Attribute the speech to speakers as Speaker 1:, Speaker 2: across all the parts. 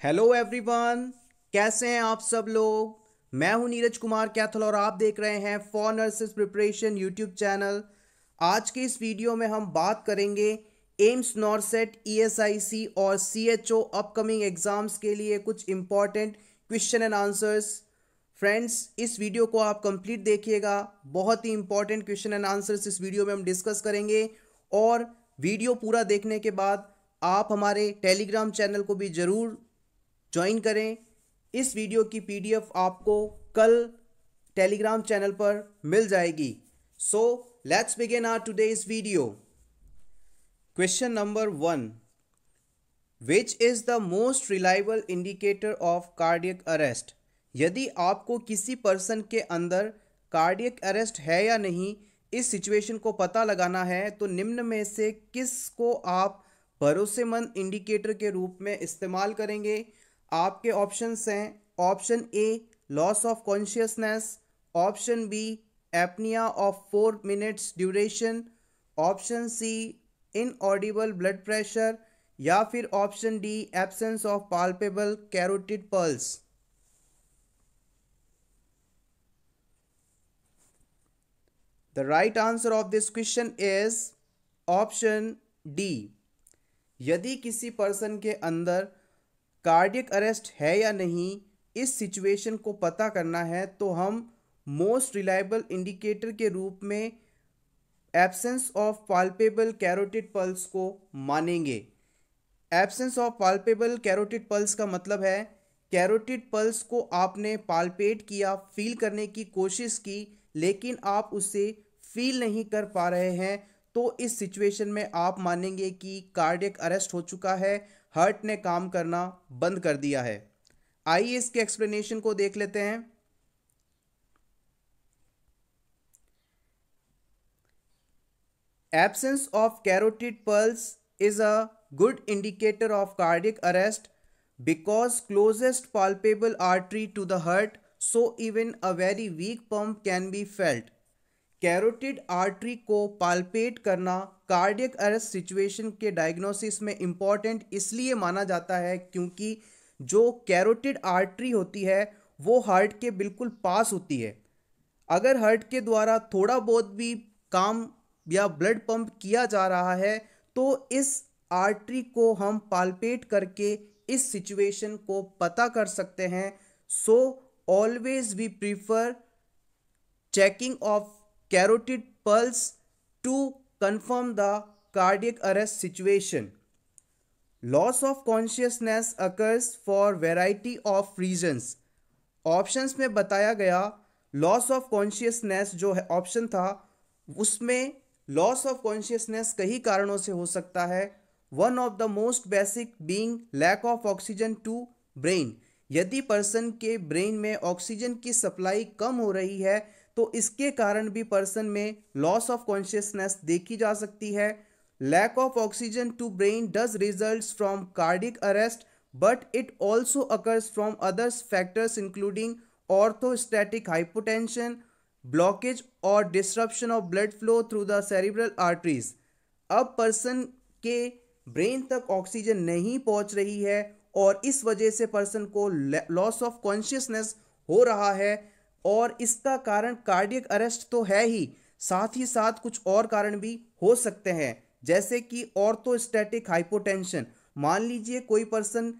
Speaker 1: Hello everyone, कैसे हैं आप सब लोग। मैं हूं नीरज कुमार कैथल और आप देख रहे हैं for nurses preparation YouTube channel. आज के इस वीडियो में हम बात करेंगे एम्स नॉरसेट ईएसआईसी और सीएचओ अपकमिंग एग्जाम्स के लिए कुछ important question and answers. Friends, इस वीडियो को आप कंप्लीट देखिएगा। बहुत ही इंपॉर्टेंट क्वेश्चन एंड आंसर्स इस वीडियो में हम डिस्कस करेंगे और वीडियो पूरा देखने के बाद आप हमारे टेलीग्राम चैनल को भी ज़रूर ज्वाइन करें। इस वीडियो की पीडीएफ आपको कल टेलीग्राम चैनल पर मिल जाएगी। So let's begin our today's video. Question number 1, which is the most reliable indicator of cardiac arrest. यदि आपको किसी पर्सन के अंदर कार्डियक अरेस्ट है या नहीं, इस सिचुएशन को पता लगाना है तो निम्न में से किस को आप भरोसेमंद इंडिकेटर के रूप में इस्तेमाल करेंगे। आपके ऑप्शंस हैं, option A loss of consciousness, option B apnoea of 4 minutes duration, option C inaudible blood pressure या फिर option D absence of palpable carotid pulse. The right answer of this question is option D. यदि किसी person के अंदर cardiac arrest है या नहीं, इस सिचुएशन को पता करना है तो हम मोस्ट रिलायबल इंडिकेटर के रूप में absence of palpable carotid pulse को मानेंगे। Absence of palpable carotid pulse का मतलब है कैरोटिड पल्स को आपने पाल्पेट किया, फील करने की कोशिश की, लेकिन आप उसे फील नहीं कर पा रहे हैं, तो इस सिचुएशन में आप मानेंगे कि कार्डियक अरेस्ट हो चुका है, हार्ट ने काम करना बंद कर दिया है। आइए इसके एक्सप्लेनेशन को देख लेते हैं। Absence of carotid pulse is a good indicator of cardiac arrest because closest palpable artery to the heart, so even a very weak pump can be felt. Carotid artery को पाल्पेट करना cardiac arrest situation के diagnosis में important इसलिए माना जाता है क्योंकि जो कैरोटिड आर्टरी होती है वो हार्ट के बिल्कुल पास होती है। अगर हार्ट के द्वारा थोड़ा बहुत भी काम या ब्लड पंप किया जा रहा है तो इस आर्टरी को हम पाल्पेट करके इस सिचुएशन को पता कर सकते हैं। So always we prefer checking of carotid pulse to confirm the cardiac arrest situation. Loss of consciousness occurs for variety of reasons. Options में बताया गया लॉस ऑफ कॉन्शियसनेस जो है ऑप्शन था, उसमें लॉस ऑफ कॉन्शियसनेस कई कारणों से हो सकता है। One of the most basic being lack of oxygen to brain. यदि पर्सन के ब्रेन में ऑक्सीजन की सप्लाई कम हो रही है तो इसके कारण भी पर्सन में लॉस ऑफ कॉन्शियसनेस देखी जा सकती है। Lack of oxygen to brain does results from cardiac arrest but it also occurs from others factors including orthostatic hypotension, blockage और disruption of blood flow through the cerebral arteries. अब person के brain तक oxygen नहीं पहुंच रही है और इस वजह से पर्सन को लॉस ऑफ कॉन्शियसनेस हो रहा है और इसका कारण कार्डियक अरेस्ट तो है ही, साथ ही साथ कुछ और कारण भी हो सकते हैं जैसे कि ऑर्थोस्टैटिक हाइपोटेंशन। मान लीजिए कोई पर्सन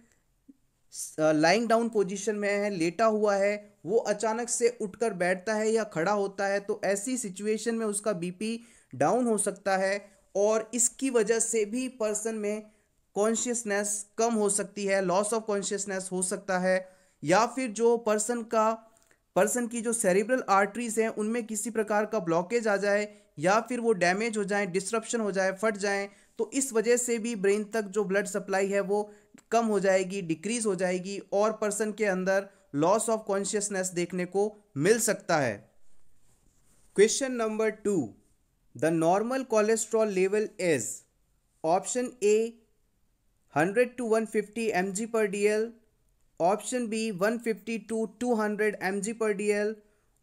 Speaker 1: लाइंग डाउन पोजीशन में है, लेटा हुआ है, वो अचानक से उठकर बैठता है या खड़ा होता है तो ऐसी सिचुएशन में उसका बीपी डाउन हो सकता है और इसकी वजह से भी पर्सन में कॉन्शियसनेस कम हो सकती है, लॉस ऑफ कॉन्शियसनेस हो सकता है। या फिर जो पर्सन की जो सेरिब्रल आर्टरीज हैं उनमें किसी प्रकार का ब्लॉकेज आ जाए या फिर वो डैमेज हो जाए, डिस्ट्रप्शन हो जाए, फट जाए, तो इस वजह से भी ब्रेन तक जो ब्लड सप्लाई है वो कम हो जाएगी, डिक्रीज हो जाएगी और पर्सन के अंदर लॉस ऑफ कॉन्शियसनेस देखने को मिल सकता है। Question number 2, the normal cholesterol level is. Option A 100 to 150 mg per dl, option B 150 to 200 mg per dl,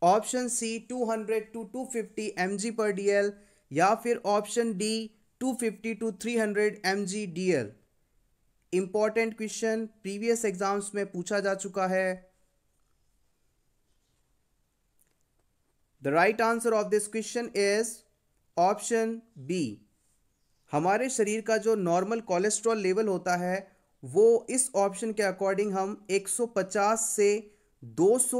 Speaker 1: option C 200 to 250 mg per dl या फिर option D 250 to 300 mg dl। Important question previous exams में पूछा जा चुका है। The right answer of this question is option B. हमारे शरीर का जो नॉर्मल कोलेस्ट्रॉल लेवल होता है वो इस ऑप्शन के अकॉर्डिंग हम 150 से 200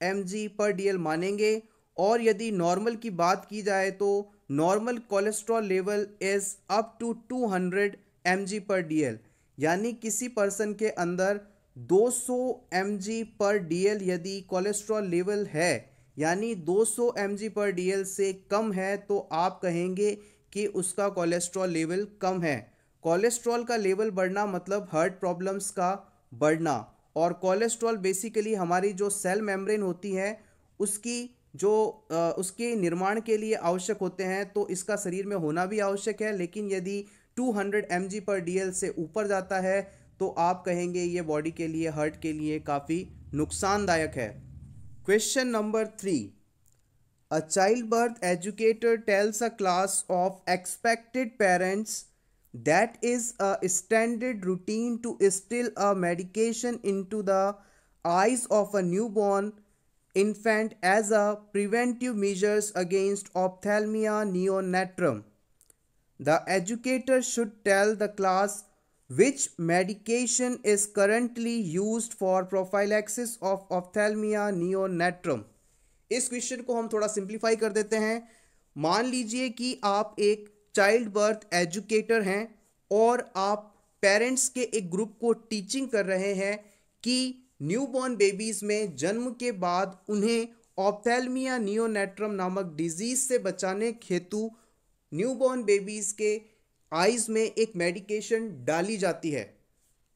Speaker 1: mg पर DL मानेंगे, और यदि नॉर्मल की बात की जाए तो normal cholesterol level is up to 200 mg पर DL, यानी किसी पर्सन के अंदर 200 mg पर DL यदि कोलेस्ट्रॉल लेवल है, यानी 200 mg पर DL से कम है, तो आप कहेंगे कि उसका कोलेस्ट्रॉल लेवल कम है। कोलेस्ट्रॉल का लेवल बढ़ना मतलब हार्ट प्रॉब्लम्स का बढ़ना, और कोलेस्ट्रॉल बेसिकली हमारी जो सेल मेम्ब्रेन होती है उसकी जो उसके निर्माण के लिए आवश्यक होते हैं, तो इसका शरीर में होना भी आवश्यक है। लेकिन यदि 200 mg पर DL से ऊपर जाता है तो आप कहेंगे ये बॉडी के लिए, हार्ट के लिए काफ़ी नुकसानदायक है। Question number 3, a childbirth educator tells a class of expected parents that is a standard routine to instill a medication into the eyes of a newborn infant as a preventive measures against ophthalmia neonatum. The educator should tell the class which medication is currently used for prophylaxis of ophthalmia neonatum. इस question को हम थोड़ा simplify कर देते हैं। मान लीजिए कि आप एक चाइल्ड बर्थ एजुकेटर हैं और आप पेरेंट्स के एक ग्रुप को टीचिंग कर रहे हैं कि न्यूबॉर्न बेबीज में जन्म के बाद उन्हें ऑप्थेल्मिया नियोनेट्रम नामक डिजीज से बचाने हेतु न्यूबॉर्न बेबीज के आईज में एक मेडिकेशन डाली जाती है।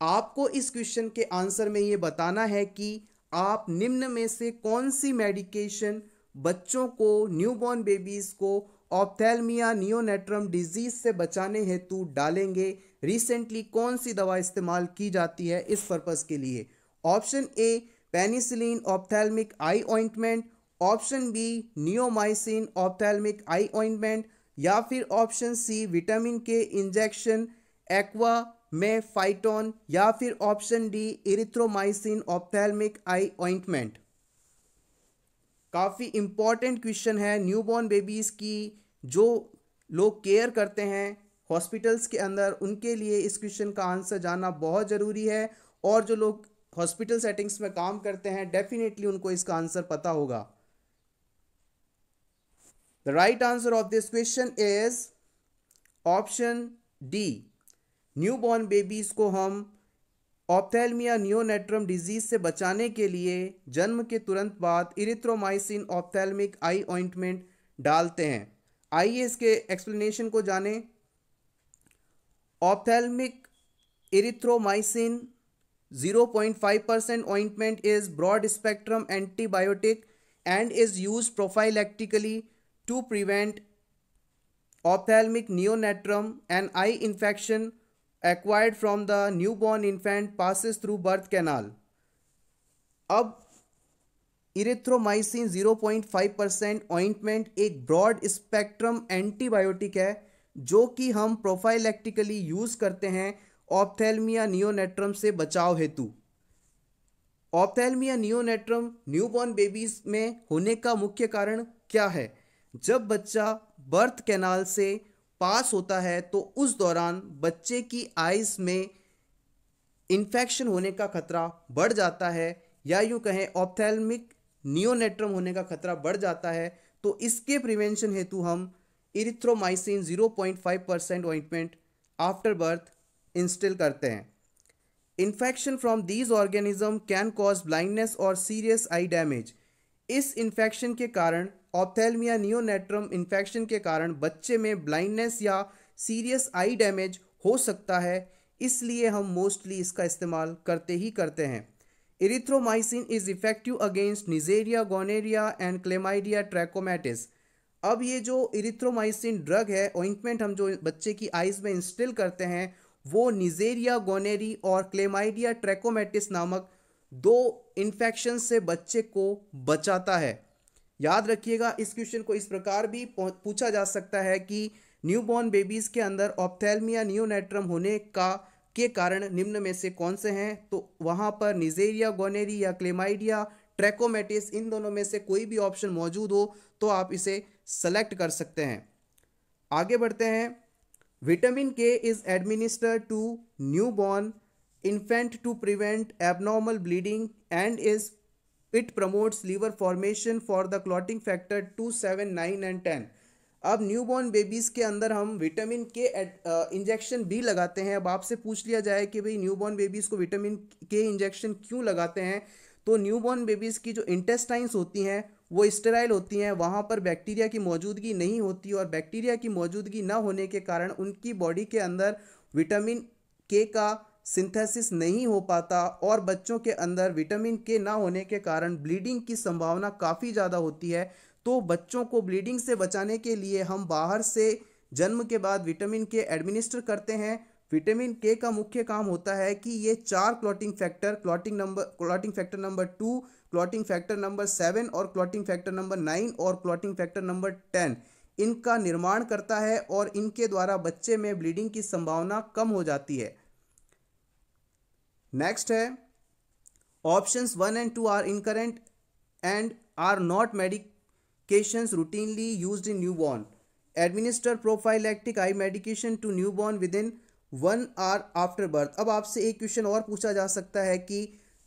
Speaker 1: आपको इस क्वेश्चन के आंसर में ये बताना है कि आप निम्न में से कौन सी मेडिकेशन बच्चों को, न्यूबॉर्न बेबीज को ऑप्थेल्मिया नियोनेट्रम डिजीज से बचाने हेतु डालेंगे। रिसेंटली कौन सी दवा इस्तेमाल की जाती है इस पर्पस के लिए? Option A penicillin ophthalmic eye ointment, option B neomycin ophthalmic eye ointment, या फिर option C vitamin K injection AquaMephyton, या फिर option D erythromycin ophthalmic eye ointment. काफ़ी इंपॉर्टेंट क्वेश्चन है। न्यूबॉर्न बेबीज की जो लोग केयर करते हैं हॉस्पिटल्स के अंदर, उनके लिए इस क्वेश्चन का आंसर जानना बहुत ज़रूरी है, और जो लोग हॉस्पिटल सेटिंग्स में काम करते हैं डेफिनेटली उनको इसका आंसर पता होगा। The right answer of this question is option D. Newborn babies को हम ऑप्थेल्मिया नियोनेट्रम डिजीज से बचाने के लिए जन्म के तुरंत बाद इरिथ्रोमाइसिन ऑप्थेल्मिक आई ऑइंटमेंट डालते हैं। आइए इसके एक्सप्लेनेशन को जानें। Ophthalmic erythromycin 0.5% ointment is broad spectrum antibiotic and is used prophylactically to prevent ophthalmic neonatum, an eye infection acquired from the newborn infant passes through birth canal. अब erythromycin 0.5% ointment एक broad spectrum antibiotic है जो कि हम प्रोफाइलैक्टिकली use करते हैं ophthalmia नियोनेट्रम से बचाव हेतु। ऑप्थेल्मिया नियोनेट्रम न्यूबॉर्न बेबीज में होने का मुख्य कारण क्या है? जब बच्चा बर्थ कैनाल से पास होता है तो उस दौरान बच्चे की आइज में इन्फेक्शन होने का खतरा बढ़ जाता है, या यूं कहें ऑप्थेल्मिक नियोनेट्रम होने का खतरा बढ़ जाता है। तो इसके प्रिवेंशन हेतु हम erythromycin 0.5% ointment after birth instil करते हैं। Infection from these organism can cause blindness और सीरियस आई डैमेज। इस इन्फेक्शन के कारण, ऑप्थेल्मिया नियोनेट्रम इन्फेक्शन के कारण बच्चे में ब्लाइंडनेस या सीरियस आई डैमेज हो सकता है, इसलिए हम मोस्टली इसका इस्तेमाल करते ही करते हैं। Erythromycin is effective against Neisseria, gonorrhoeae and Chlamydia trachomatis. अब ये जो इरिथ्रोमाइसिन ड्रग है, ऑइंटमेंट हम जो बच्चे की आइज में इंस्टिल करते हैं, वो निजेरिया, गोनेरी और क्लेमाइडिया ट्रैकोमैटिस नामक 2 इन्फेक्शन से बच्चे को बचाता है। याद रखिएगा, इस क्वेश्चन को इस प्रकार भी पूछा जा सकता है कि न्यूबॉर्न बेबीज के अंदर ऑप्थेल्मिया नियोनेट्रम होने का के कारण निम्न में से कौन से हैं? तो वहाँ पर निजेरिया, गोनेरिया, क्लेमाइडिया, ट्रैकोमैटिस, इन दोनों में से कोई भी ऑप्शन मौजूद हो तो आप इसे सेलेक्ट कर सकते हैं। आगे बढ़ते हैं। Vitamin K is administered to newborn infant to prevent abnormal bleeding and it promotes liver formation for the clotting factor 2, 7, 9 and 10। अब न्यूबॉर्न बेबीज के अंदर हम विटामिन के इंजेक्शन भी लगाते हैं। अब आपसे पूछ लिया जाए कि भाई न्यूबॉर्न बेबीज को विटामिन के इंजेक्शन क्यों लगाते हैं, तो न्यूबॉर्न बेबीज की जो इंटेस्टाइन्स होती हैं वो स्टेराइल होती हैं, वहाँ पर बैक्टीरिया की मौजूदगी नहीं होती और बैक्टीरिया की मौजूदगी न होने के कारण उनकी बॉडी के अंदर विटामिन के का सिंथेसिस नहीं हो पाता और बच्चों के अंदर विटामिन के ना होने के कारण ब्लीडिंग की संभावना काफ़ी ज़्यादा होती है। तो बच्चों को ब्लीडिंग से बचाने के लिए हम बाहर से जन्म के बाद विटामिन के एडमिनिस्टर करते हैं। विटामिन के का मुख्य काम होता है कि ये 4 clotting factor, clotting factor number 2, clotting factor number 7 और क्लॉटिंग फैक्टर नंबर 9 और क्लॉटिंग फैक्टर नंबर 10 इनका निर्माण करता है और इनके द्वारा बच्चे में ब्लीडिंग की संभावना कम हो जाती है। नेक्स्ट है options 1 and 2 are incorrect and are not medications routinely used in newborn. Administer prophylactic eye medication to newborn within 1 hour after birth। अब आपसे एक क्वेश्चन और पूछा जा सकता है कि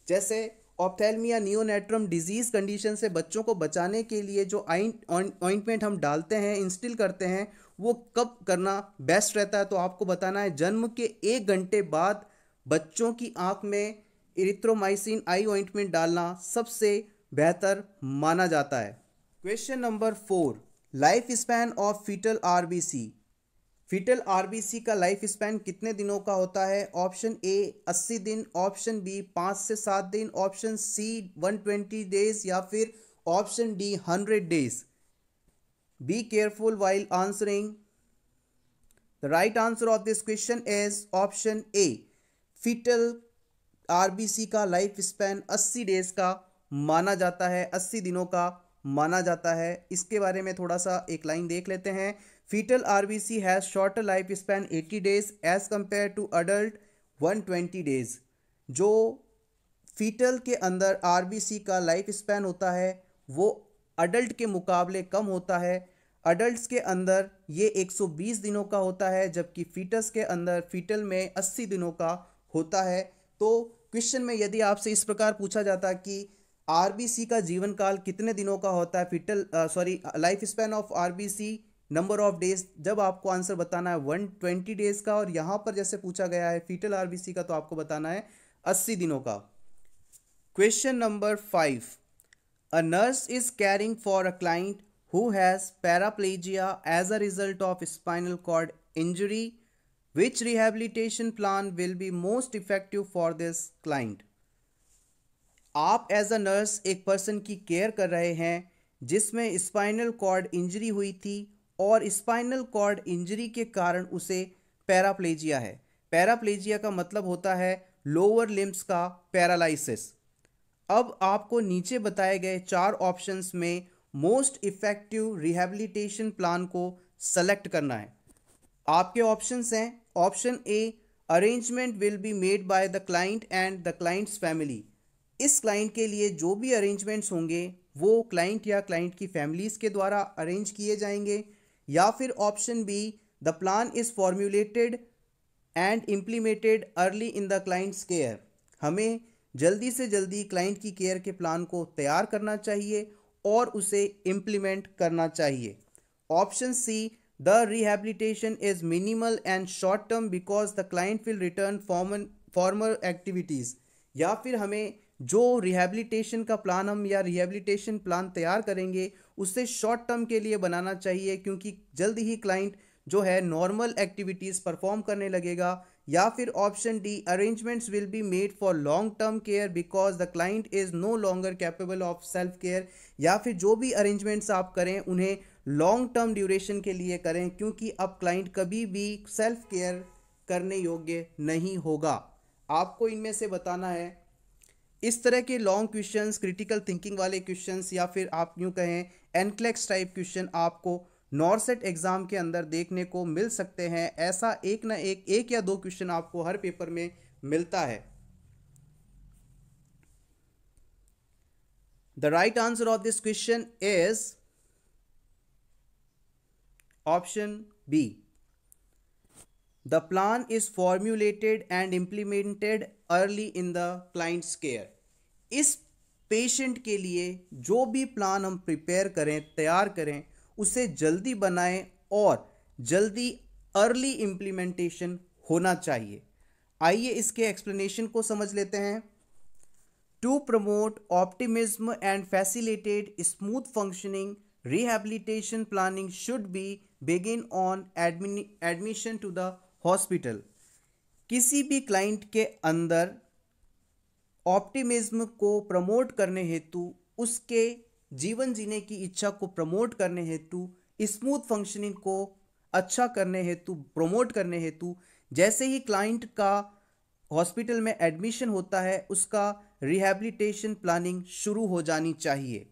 Speaker 1: जैसे ऑप्थेल्मिया नियोनेट्रम डिजीज कंडीशन से बच्चों को बचाने के लिए जो ऑइंटमेंट हम डालते हैं, इंस्टिल करते हैं, वो कब करना बेस्ट रहता है? तो आपको बताना है जन्म के 1 घंटे बाद बच्चों की आंख में इरिथ्रोमाइसिन आई ऑइंटमेंट डालना सबसे बेहतर माना जाता है। Question number 4, life span of fetal RBC. Fetal RBC का लाइफ स्पैन कितने दिनों का होता है? ऑप्शन ए 80 दिन, ऑप्शन बी 5 से 7 दिन, ऑप्शन सी 120 डेज या फिर option D 100 days. Be careful while answering. The right answer of this question is option A। Fetal RBC का लाइफ स्पैन 80 डेज का माना जाता है, 80 दिनों का माना जाता है। इसके बारे में थोड़ा सा एक लाइन देख लेते हैं। Fetal RBC has shorter life span 80 days as compared to adult 120 days. जो फीटल के अंदर आरबीसी का लाइफ स्पैन होता है वो अडल्ट के मुकाबले कम होता है। अडल्ट्स के अंदर ये 120 दिनों का होता है जबकि फीटस के अंदर फीटल में 80 दिनों का होता है। तो क्वेश्चन में यदि आपसे इस प्रकार पूछा जाता कि आरबीसी का जीवन काल कितने दिनों का होता है, life span of RBC number of days, जब आपको आंसर बताना है 120 डेज का और यहाँ पर जैसे पूछा गया है फीटल आरबीसी का तो आपको बताना है 80 दिनों का। Question number 5, a nurse is carrying for a client who has paraplegia as a result of spinal cord injury. Which rehabilitation plan will be most effective for this client? आप as a nurse एक person की care कर रहे हैं जिसमें spinal cord injury हुई थी और स्पाइनल कॉर्ड इंजरी के कारण उसे पैराप्लेजिया है। पैराप्लेजिया का मतलब होता है लोअर लिम्स का पैरालाइसिस। अब आपको नीचे बताए गए 4 ऑप्शंस में मोस्ट इफेक्टिव रिहैबिलिटेशन प्लान को सेलेक्ट करना है। आपके ऑप्शंस हैं option A arrangement will be made by the client and the clients family. इस क्लाइंट के लिए जो भी अरेंजमेंट्स होंगे वो क्लाइंट या क्लाइंट की फैमिलीज के द्वारा अरेंज किए जाएंगे। या फिर option be the plan is formulated and implemented early in the clients care. हमें जल्दी से जल्दी क्लाइंट की केयर के प्लान को तैयार करना चाहिए और उसे इम्प्लीमेंट करना चाहिए। Option see the rehabilitation is minimal and short term because the client will return formal activities. या फिर हमें जो रिहैबिलिटेशन का प्लान हम या रिहैबिलिटेशन प्लान तैयार करेंगे उसे शॉर्ट टर्म के लिए बनाना चाहिए क्योंकि जल्द ही क्लाइंट जो है नॉर्मल एक्टिविटीज़ परफॉर्म करने लगेगा। या फिर option D arrangements will be made for long term care because the client is no longer capable of self care. या फिर जो भी अरेंजमेंट्स आप करें उन्हें लॉन्ग टर्म ड्यूरेशन के लिए करें क्योंकि अब क्लाइंट कभी भी सेल्फ केयर करने योग्य नहीं होगा। आपको इनमें से बताना है। इस तरह के लॉन्ग क्वेश्चंस, क्रिटिकल थिंकिंग वाले क्वेश्चंस या फिर आप यूँ कहें एनक्लेक्स टाइप क्वेश्चन आपको नॉरसेट एग्जाम के अंदर देखने को मिल सकते हैं। ऐसा एक ना एक या दो क्वेश्चन आपको हर पेपर में मिलता है। The right answer of this question is option B. The plan is formulated and implemented early in the client's care. इस पेशेंट के लिए जो भी प्लान हम प्रिपेयर करें, तैयार करें, उसे जल्दी बनाएं और जल्दी अर्ली इम्प्लीमेंटेशन होना चाहिए। आइए इसके एक्सप्लेनेशन को समझ लेते हैं। To promote optimism and facilitate smooth functioning, rehabilitation planning should be begin on admission to the hospital. किसी भी क्लाइंट के अंदर ऑप्टिमिज्म को प्रमोट करने हेतु, उसके जीवन जीने की इच्छा को प्रमोट करने हेतु, स्मूथ फंक्शनिंग को अच्छा करने हेतु, प्रमोट करने हेतु जैसे ही क्लाइंट का हॉस्पिटल में एडमिशन होता है, उसका रिहैबिलिटेशन प्लानिंग शुरू हो जानी चाहिए।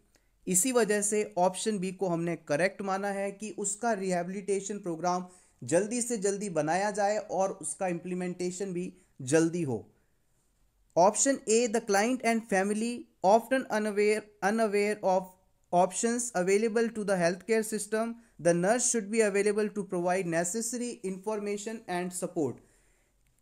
Speaker 1: इसी वजह से ऑप्शन बी को हमने करेक्ट माना है कि उसका रिहैबिलिटेशन प्रोग्राम जल्दी से जल्दी बनाया जाए और उसका इम्प्लीमेंटेशन भी जल्दी हो। Option A, the client and family often unaware of options available to the health care system, the nurse should be available to provide necessary information and support.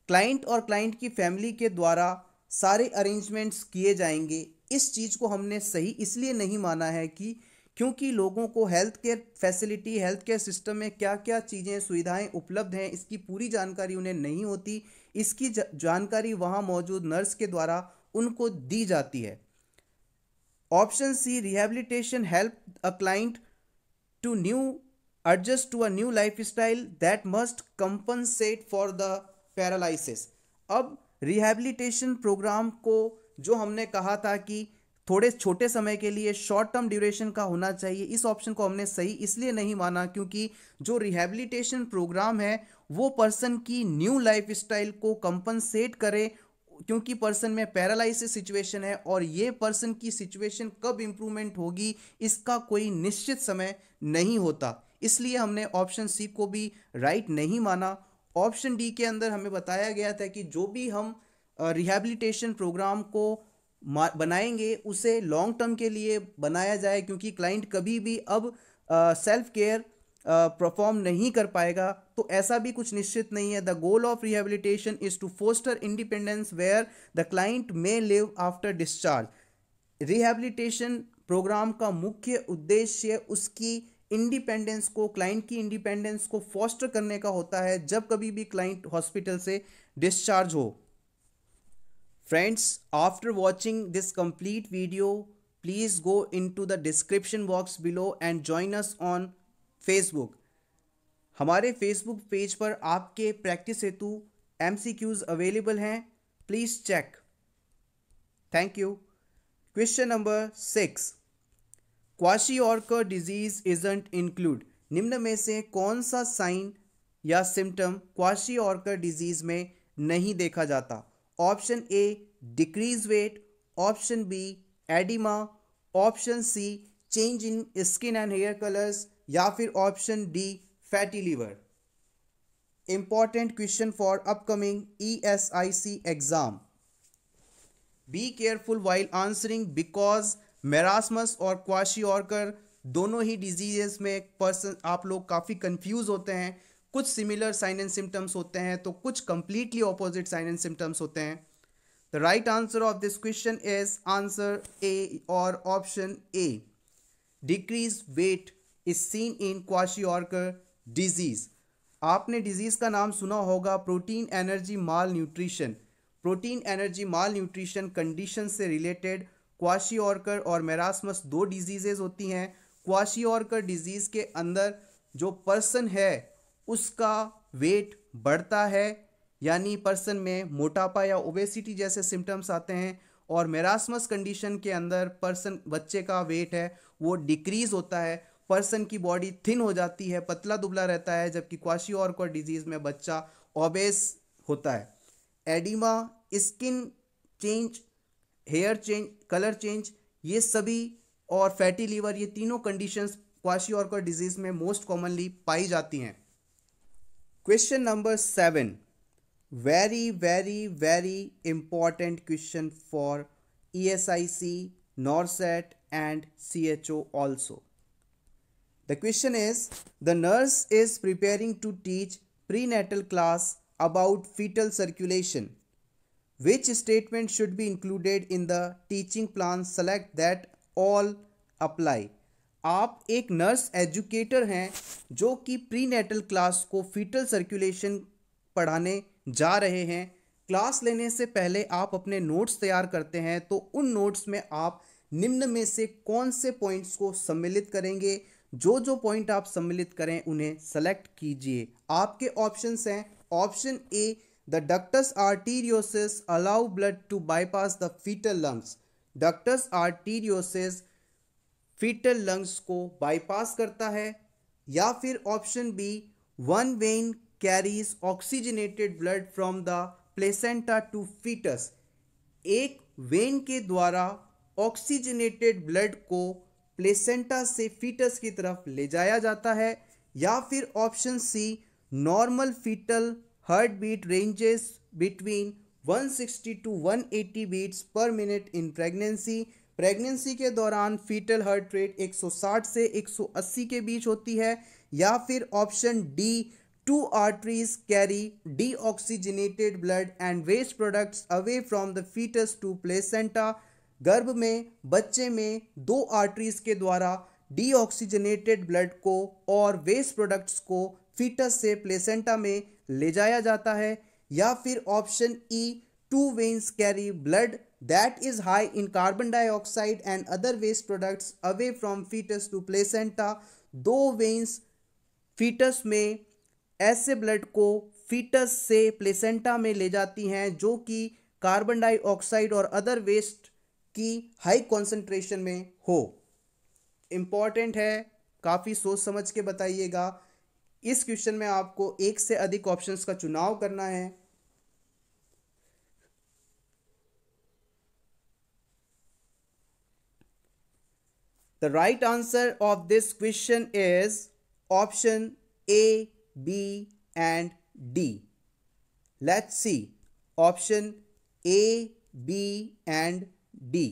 Speaker 1: Client और क्लाइंट की फैमिली के द्वारा सारे arrangements किए जाएंगे। इस चीज़ को हमने सही इसलिए नहीं माना है कि क्योंकि लोगों को health care facility, health care system में क्या क्या चीज़ें, सुविधाएं उपलब्ध हैं, इसकी पूरी जानकारी उन्हें नहीं होती। इसकी जानकारी वहाँ मौजूद नर्स के द्वारा उनको दी जाती है। Option C, rehabilitation help a client to adjust to a new life style that must compensate for the paralysis. अब रिहैबिलिटेशन प्रोग्राम को जो हमने कहा था कि थोड़े छोटे समय के लिए शॉर्ट टर्म ड्यूरेशन का होना चाहिए, इस ऑप्शन को हमने सही इसलिए नहीं माना क्योंकि जो रिहैबिलिटेशन प्रोग्राम है वो पर्सन की न्यू लाइफ स्टाइल को कंपनसेट करे, क्योंकि पर्सन में पैरालिसिस सिचुएशन है और ये पर्सन की सिचुएशन कब इंप्रूवमेंट होगी इसका कोई निश्चित समय नहीं होता। इसलिए हमने ऑप्शन सी को भी राइट नहीं माना। ऑप्शन डी के अंदर हमें बताया गया था कि जो भी हम रिहैबिलिटेशन प्रोग्राम को बनाएंगे उसे लॉन्ग टर्म के लिए बनाया जाए, क्योंकि क्लाइंट कभी भी अब सेल्फ केयर परफॉर्म नहीं कर पाएगा। तो ऐसा भी कुछ निश्चित नहीं है। The goal of rehabilitation is to foster independence where the client may live after discharge. Rehabilitation program का मुख्य उद्देश्य उसकी इंडिपेंडेंस को, क्लाइंट की इंडिपेंडेंस को फोस्टर करने का होता है जब कभी भी क्लाइंट हॉस्पिटल से डिस्चार्ज हो। Friends, after watching this complete video, please go into the description box below and join us on Facebook. हमारे Facebook पेज पर आपके प्रैक्टिस हेतु MCQs अवेलेबल हैं, please check. Thank you. Question number 6, kwashiorkor disease isn't include. निम्न में से कौन सा साइन या सिम्टम क्वाशी-ऑर्कर डिजीज में नहीं देखा जाता? Option A, decrease weight, option B, edema, option C, change in skin and hair colours, या फिर option D, fatty liver. Important question for upcoming ESIC exam. Be careful while answering because marasmus और kwashiorkor दोनों ही diseases में person आप लोग काफ़ी confuse होते हैं। कुछ सिमिलर साइन एंड सिम्टम्स होते हैं तो कुछ completely opposite sign and symptoms होते हैं। The right answer of this question is answer A और option A. Decrease weight is seen in kwashiorkor disease. आपने डिजीज का नाम सुना होगा, protein energy malnutrition. Protein energy malnutrition condition से related kwashiorkor और मेरास्मस दो diseases होती हैं। क्वाशी-ऑर्कर डिजीज के अंदर जो पर्सन है उसका वेट बढ़ता है, यानी पर्सन में मोटापा या ओबेसिटी जैसे सिम्टम्स आते हैं, और मेरास्मस कंडीशन के अंदर पर्सन, बच्चे का वेट है वो डिक्रीज होता है, पर्सन की बॉडी थिन हो जाती है, पतला दुबला रहता है, जबकि क्वाशी-ऑर्कर डिजीज में बच्चा ओबेस होता है। Edema, skin change, hair change, colour change, ये सभी, और फैटी लीवर, ये तीनों कंडीशंस क्वाशीऑर्कर डिजीज में मोस्ट कॉमनली पाई जाती हैं। Question number 7, very very very important question for ESIC, NORCET and CHO also. The question is, the nurse is preparing to teach prenatal class about fetal circulation. Which statement should be included in the teaching plan? Select that all apply. आप एक nurse educator हैं जो कि prenatal class को fetal circulation पढ़ाने जा रहे हैं। क्लास लेने से पहले आप अपने नोट्स तैयार करते हैं, तो उन नोट्स में आप निम्न में से कौन से पॉइंट्स को सम्मिलित करेंगे? जो पॉइंट आप सम्मिलित करें उन्हें सेलेक्ट कीजिए। आपके ऑप्शंस हैं, option A, the ductus arteriosus allow blood to bypass the fetal lungs. Ductus arteriosus fetal lungs को बाईपास करता है। या फिर option B, one vein carries oxygenated blood from the placenta to fetus. एक vein के द्वारा oxygenated blood को placenta से फीटस की तरफ ले जाया जाता है। या फिर option C, normal fetal heart beat ranges between 160 to 180 beats per minute in pregnancy. Pregnancy के दौरान फीटल हार्ट रेट 160 से 180 के बीच होती है। या फिर option D, two arteries carry deoxygenated blood and waste products away from the fetus to placenta. गर्भ में बच्चे में दो आर्टरीज के द्वारा डीऑक्सीजनेटेड ब्लड को और वेस्ट प्रोडक्ट्स को फीटस से प्लेसेंटा में ले जाया जाता है। या फिर option E, two veins carry blood that is high in carbon dioxide and other waste products away from fetus to placenta। दो वेन्स फीटस में ऐसे ब्लड को फीटस से प्लेसेंटा में ले जाती हैं जो कि कार्बन डाइऑक्साइड और अदर वेस्ट की हाई कॉन्सेंट्रेशन में हो। इम्पॉर्टेंट है, काफ़ी सोच समझ के बताइएगा। इस क्वेश्चन में आपको एक से अधिक ऑप्शंस का चुनाव करना है। The right answer of this question is option A, B and D. Let's see. Option A, B and D.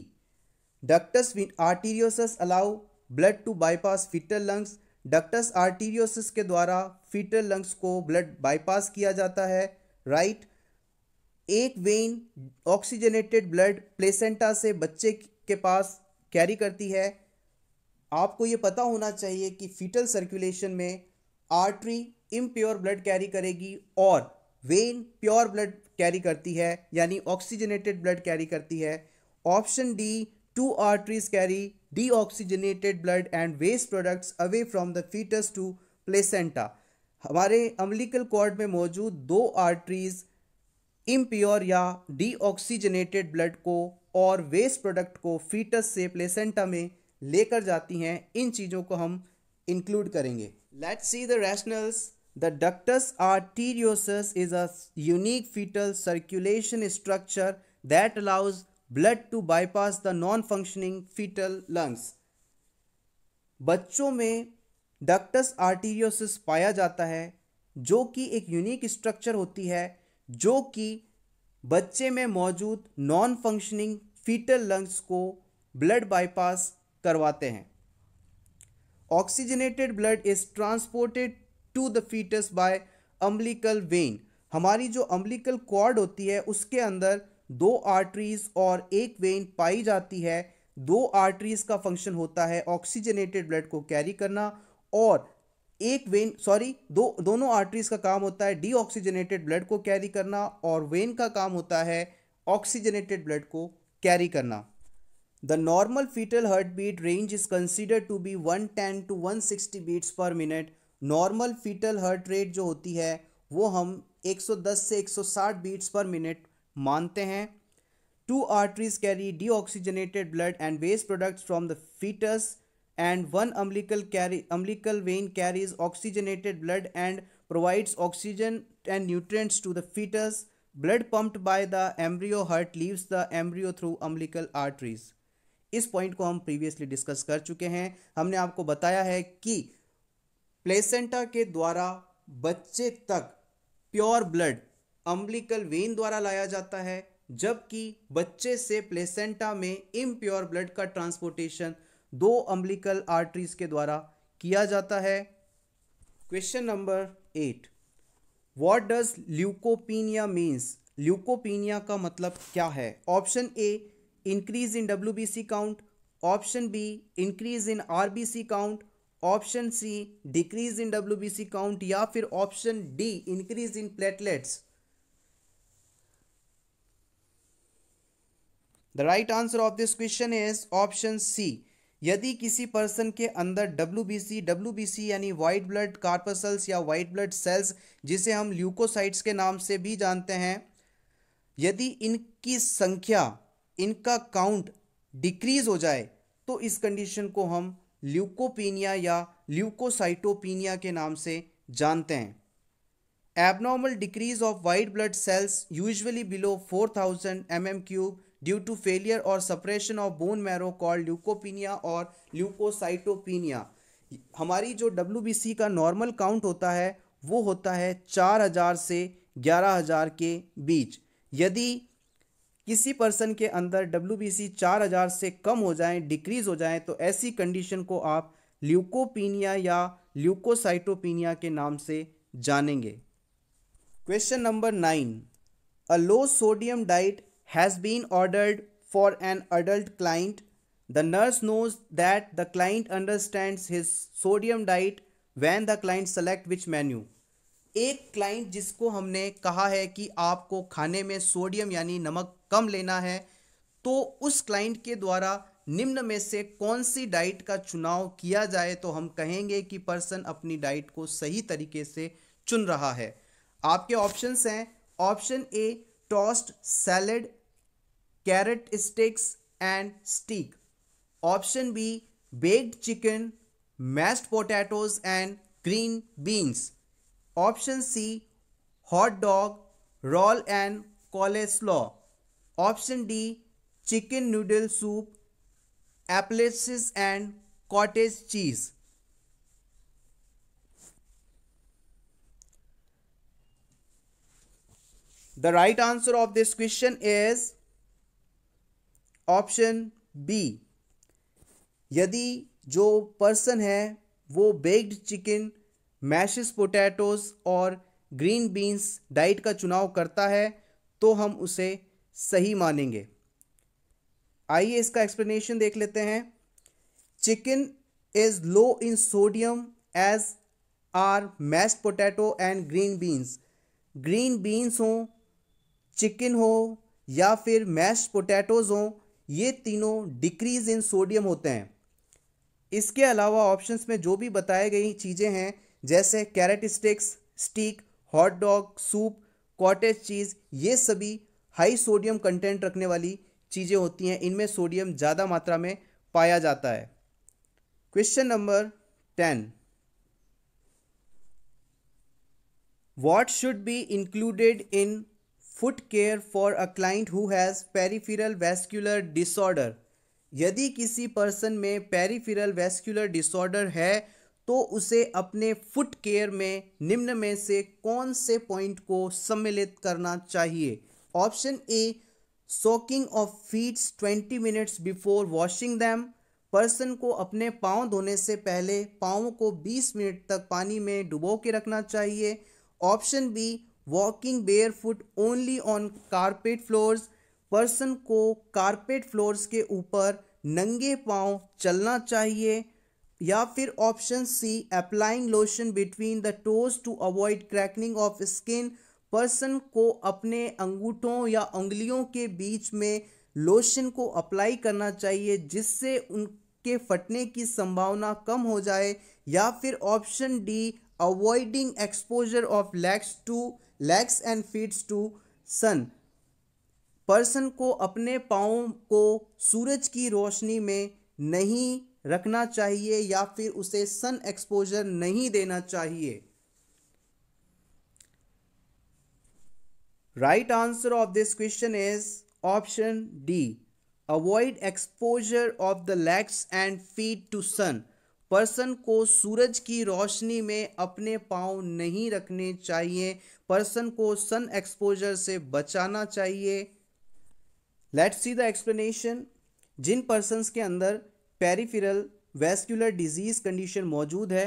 Speaker 1: Ductus arteriosus allow blood to bypass fetal lungs. Ductus arteriosus के द्वारा fetal lungs को blood bypass किया जाता है। Right? एक when oxygenated blood placenta से बच्चे के पास कैरी करती है। आपको ये पता होना चाहिए कि फीटल सर्कुलेशन में आर्टरी इम्प्योर ब्लड कैरी करेगी और वेन प्योर ब्लड कैरी करती है, यानी ऑक्सीजनेटेड ब्लड कैरी करती है। Option D, two arteries carry deoxygenated blood and waste products away from the fetus to placenta. हमारे अम्बिलिकल कॉर्ड में मौजूद दो आर्टरीज इम्प्योर या डीऑक्सीजनेटेड ब्लड को और वेस्ट प्रोडक्ट को फीटस से प्लेसेंटा में लेकर जाती हैं। इन चीज़ों को हम इंक्लूड करेंगे। Let's see the rationales. The ductus arteriosus is a unique fetal circulation structure that allows blood to bypass the non functioning fetal lungs. बच्चों में डक्टस आर्टीरियोसस पाया जाता है जो कि एक यूनिक स्ट्रक्चर होती है जो कि बच्चे में मौजूद नॉन फंक्शनिंग फीटल लंग्स को ब्लड बाईपास करवाते हैं। Oxygenated blood is transported to the fetus by umbilical vein. हमारी जो अम्बिलिकल कॉर्ड होती है उसके अंदर दो आर्टरीज और एक वेन पाई जाती है। दो आर्टरीज का फंक्शन होता है ऑक्सीजनेटेड ब्लड को कैरी करना और एक वेन दोनों आर्टरीज का काम होता है डीऑक्सीजनेटेड ब्लड को कैरी करना और वेन का काम होता है ऑक्सीजनेटेड ब्लड को कैरी करना। The normal fetal heartbeat range is considered to be 110 to 160 beats per minute. Normal fetal heart rate जो होती है वो हम 110 से 160 बीट्स पर मिनट मानते हैं। Two arteries carry deoxygenated blood and waste products from the fetus and one umbilical vein carries oxygenated blood and provides oxygen and nutrients to the fetus. Blood pumped by the embryo heart leaves the embryo through umbilical arteries. इस point को हम previously discuss कर चुके हैं। हमने आपको बताया है कि प्लेसेंटा के द्वारा बच्चे तक प्योर ब्लड अम्बिलिकल वेन द्वारा लाया जाता है, जबकि बच्चे से प्लेसेंटा में इम्प्योर ब्लड का ट्रांसपोर्टेशन दो अम्बिलिकल आर्टरीज के द्वारा किया जाता है। Question number 8, what does leukopenia means? Leukopenia का मतलब क्या है? Option A, increase in WBC count, option B, increase in RBC count, option C, decrease in WBC count, या फिर option D, increase in platelets. The right answer of this question is option C. यदि किसी person के अंदर WBC यानी white blood corpuscles या white blood sales, जिसे हम ल्यूकोसाइट्स के नाम से भी जानते हैं, यदि इनकी संख्या, इनका काउंट डिक्रीज हो जाए तो इस कंडीशन को हम ल्यूकोपीनिया या ल्यूकोसाइटोपीनिया के नाम से जानते हैं। Abnormal decrease of white blood cells usually below 4000 mm³ due to failure और suppression of bone marrow called leukopenia और ल्यूकोसाइटोपीनिया। हमारी जो डब्ल्यूबीसी का नॉर्मल काउंट होता है वो होता है 4000 से 11000 के बीच। यदि किसी पर्सन के अंदर डब्ल्यूबीसी 4000 से कम हो जाए, डिक्रीज हो जाए, तो ऐसी कंडीशन को आप ल्यूकोपीनिया या ल्यूकोसाइटोपीनिया के नाम से जानेंगे। Question number 9, a low sodium diet has been ordered for an adult client. The nurse knows that the client understands his sodium diet when the client select which menu. एक client जिसको हमने कहा है कि आपको खाने में सोडियम यानी नमक कम लेना है, तो उस क्लाइंट के द्वारा निम्न में से कौन सी डाइट का चुनाव किया जाए तो हम कहेंगे कि पर्सन अपनी डाइट को सही तरीके से चुन रहा है। आपके ऑप्शंस हैं, option A, toast salad, carrot sticks and steak, option B, baked chicken, mashed potatoes and green beans, option C, hot dog, roll and coleslaw, option D, chicken noodle soup, applets and cottage cheese. The right answer of this question is option B। यदि जो person है वो baked chicken, meshes potatoes और green beans diet का चुनाव करता है तो हम उसे सही मानेंगे। आइए इसका एक्सप्लेनेशन देख लेते हैं। Chicken is low in sodium as are mashed potato and green beans. Green beans हों, चिकन हो या फिर मैश्ड पोटैटोज हो, ये तीनों डिक्रीज इन सोडियम होते हैं। इसके अलावा ऑप्शंस में जो भी बताई गई चीज़ें हैं जैसे carrot sticks, steak, hot dog, soup, cottage cheese, ये सभी हाई सोडियम कंटेंट रखने वाली चीज़ें होती हैं। इनमें सोडियम ज़्यादा मात्रा में पाया जाता है। Question number 10, what should be included in foot care for a client who has peripheral vascular disorder. यदि किसी पर्सन में पेरिफेरल वैस्कुलर डिसऑर्डर है तो उसे अपने फुट केयर में निम्न में से कौन से पॉइंट को सम्मिलित करना चाहिए? Option A, soaking of feets 20 minutes before washing them. Person को अपने पाँव धोने से पहले पाँव को 20 मिनट तक पानी में डुबो के रखना चाहिए। Option B, walking barefoot only on carpet floors. Person को कारपेट फ्लोर्स के ऊपर नंगे पांव चलना चाहिए। या फिर option C, applying lotion between the toes to avoid cracking of skin. Person को अपने अंगूठों या उंगलियों के बीच में लोशन को अप्लाई करना चाहिए जिससे उनके फटने की संभावना कम हो जाए। या फिर option D, avoiding exposure of legs and feets to sun. Person को अपने पाँव को सूरज की रोशनी में नहीं रखना चाहिए या फिर उसे सन एक्सपोजर नहीं देना चाहिए। Right answer of this question is option D, avoid exposure of the legs and feet to sun. Person को सूरज की रोशनी में अपने पाँव नहीं रखने चाहिए। पर्सन को सन एक्सपोजर से बचाना चाहिए। Let's see the explanation. जिन पर्सन्स के अंदर पेरिफेरल वैस्कुलर डिजीज कंडीशन मौजूद है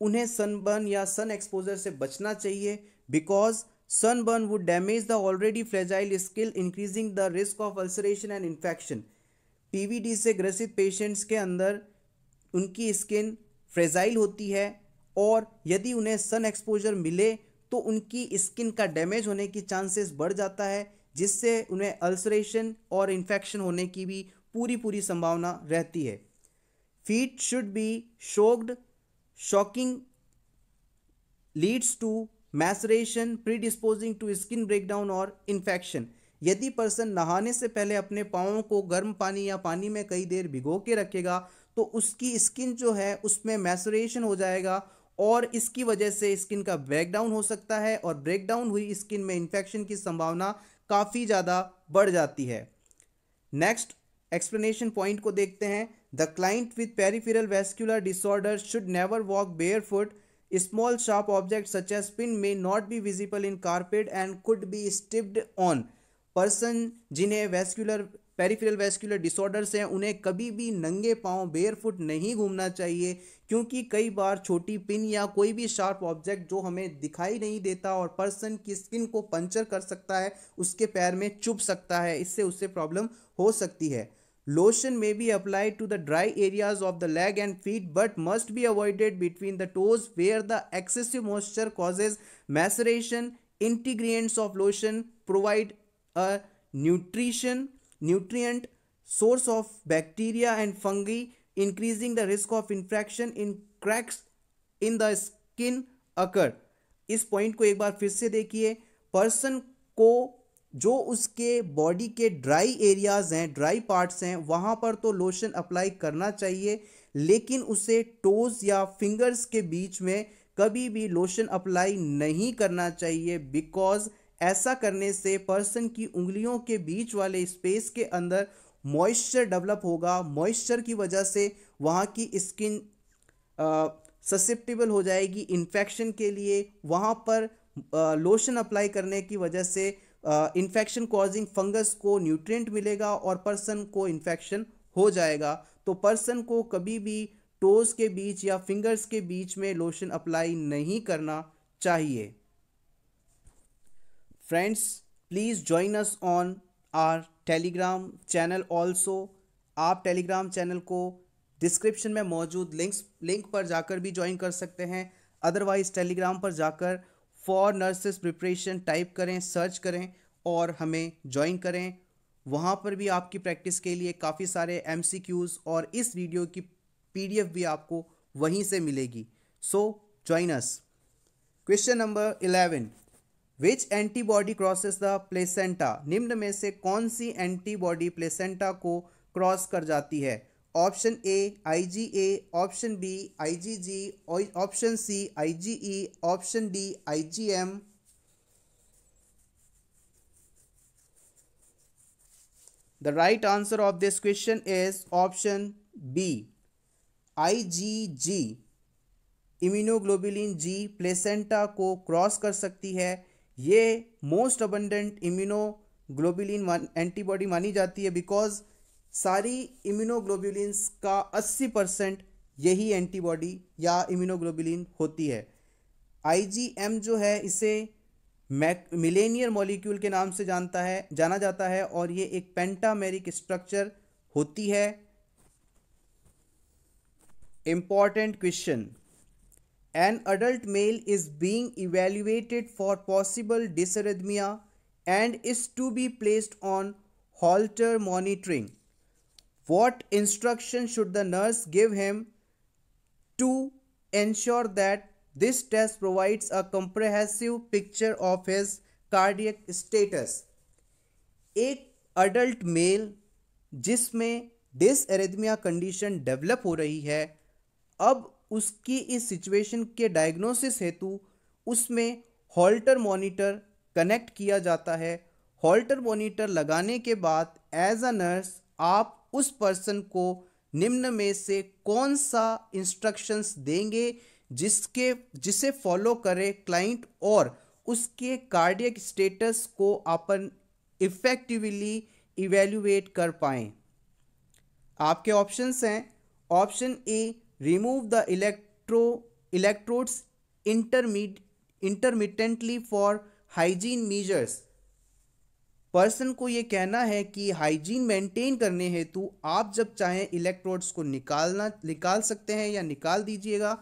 Speaker 1: उन्हें सनबर्न या सन एक्सपोजर से बचना चाहिए, because sunburn would damage the already fragile skin, increasing the risk of ulceration and infection. PVD से ग्रसित पेशेंट्स के अंदर उनकी स्किन फ्रेजाइल होती है और यदि उन्हें सन एक्सपोजर मिले तो उनकी स्किन का डैमेज होने की चांसेस बढ़ जाता है, जिससे उन्हें अल्सरेशन और इन्फेक्शन होने की भी पूरी संभावना रहती है। Feet should be soaked, soaking leads to maceration predisposing to skin breakdown और इन्फेक्शन। यदि पर्सन नहाने से पहले अपने पाँवों को गर्म पानी या पानी में कई देर भिगो के रखेगा तो उसकी स्किन जो है उसमें मैसरेशन हो जाएगा और इसकी वजह से स्किन का ब्रेकडाउन हो सकता है और ब्रेकडाउन हुई स्किन में इन्फेक्शन की संभावना काफ़ी ज़्यादा बढ़ जाती है। नेक्स्ट एक्सप्लेनेशन पॉइंट को देखते हैं। The client with peripheral vascular disorder should never walk barefoot. Small sharp object such as pin may not be visible in carpet and could be stepped on. Person जिन्हें peripheral vascular disorders हैं उन्हें कभी भी नंगे पांव barefoot नहीं घूमना चाहिए, क्योंकि कई बार छोटी पिन या कोई भी शार्प ऑब्जेक्ट जो हमें दिखाई नहीं देता और पर्सन की स्किन को पंचर कर सकता है, उसके पैर में चुभ सकता है, इससे उससे प्रॉब्लम हो सकती है। Lotion may be applied to the dry areas of the leg and feet but must be avoided between the toes where the excessive moisture causes maceration. Ingredients of lotion provide a nutrient source of bacteria and fungi, increasing the risk of infection in cracks in the skin occur. इस point को एक बार फिर से देखिए। Person को जो उसके body के ड्राई एरियाज हैं, ड्राई पार्ट्स हैं, वहाँ पर तो लोशन अप्लाई करना चाहिए, लेकिन उसे टोज या फिंगर्स के बीच में कभी भी लोशन अप्लाई नहीं करना चाहिए, बिकॉज ऐसा करने से पर्सन की उंगलियों के बीच वाले स्पेस के अंदर मॉइस्चर डेवलप होगा। मॉइस्चर की वजह से वहाँ की स्किन ससेप्टेबल हो जाएगी इन्फेक्शन के लिए। वहाँ पर लोशन अप्लाई करने की वजह से इन्फेक्शन कॉजिंग फंगस को न्यूट्रिएंट मिलेगा और पर्सन को इन्फेक्शन हो जाएगा। तो पर्सन को कभी भी टोज के बीच या फिंगर्स के बीच में लोशन अप्लाई नहीं करना चाहिए। Friends, please join us on our Telegram channel also. आप टेलीग्राम चैनल को डिस्क्रिप्शन में मौजूद लिंक पर जाकर भी ज्वाइन कर सकते हैं। अदरवाइज टेलीग्राम पर जाकर फॉर नर्सेस प्रिपरेशन टाइप करें, सर्च करें और हमें ज्वाइन करें। वहाँ पर भी आपकी प्रैक्टिस के लिए काफ़ी सारे MCQs और इस वीडियो की PDF भी आपको वहीं से मिलेगी। So join us. Question number 11, which antibody crosses the placenta? निम्न में से कौन सी एंटीबॉडी प्लेसेंटा को क्रॉस कर जाती है? Option A IgA, option B IgG, option C IgE, option D IgM। The right answer of this question is option B, IgG। Immunoglobulin G placenta को क्रॉस कर सकती है। ये मोस्ट अबंडेंट इम्यूनोग्लोबुलिन एंटीबॉडी मानी जाती है, बिकॉज सारी immunoglobulins का 80% यही एंटीबॉडी या इम्यूनोग्लोबुलिन होती है। IgM जो है इसे मिलेनियर मॉलिक्यूल के नाम से जाना जाता है और ये एक पेंटामेरिक स्ट्रक्चर होती है। Important question, an adult male is being evaluated for possible dysrhythmia and is to be placed on Holter monitoring. What instruction should the nurse give him to ensure that this test provides a comprehensive picture of his cardiac status? एक adult mail जिसमें डिसएरिथमिया condition develop हो रही है, अब उसकी इस situation के diagnosis हेतु उसमें हॉल्टर मॉनिटर कनेक्ट किया जाता है। हॉल्टर मॉनिटर लगाने के बाद एज अ नर्स आप उस पर्सन को निम्न में से कौन सा इंस्ट्रक्शंस देंगे जिसे फॉलो करे क्लाइंट और उसके कार्डियक स्टेटस को अपन इफेक्टिवली इवेल्युएट कर पाएं। आपके ऑप्शंस हैं। Option A, remove the electrodes intermittently for hygiene measures. Person को ये कहना है कि हाइजीन मेंटेन करने हेतु आप जब चाहें इलेक्ट्रोड्स को निकाल सकते हैं या निकाल दीजिएगा।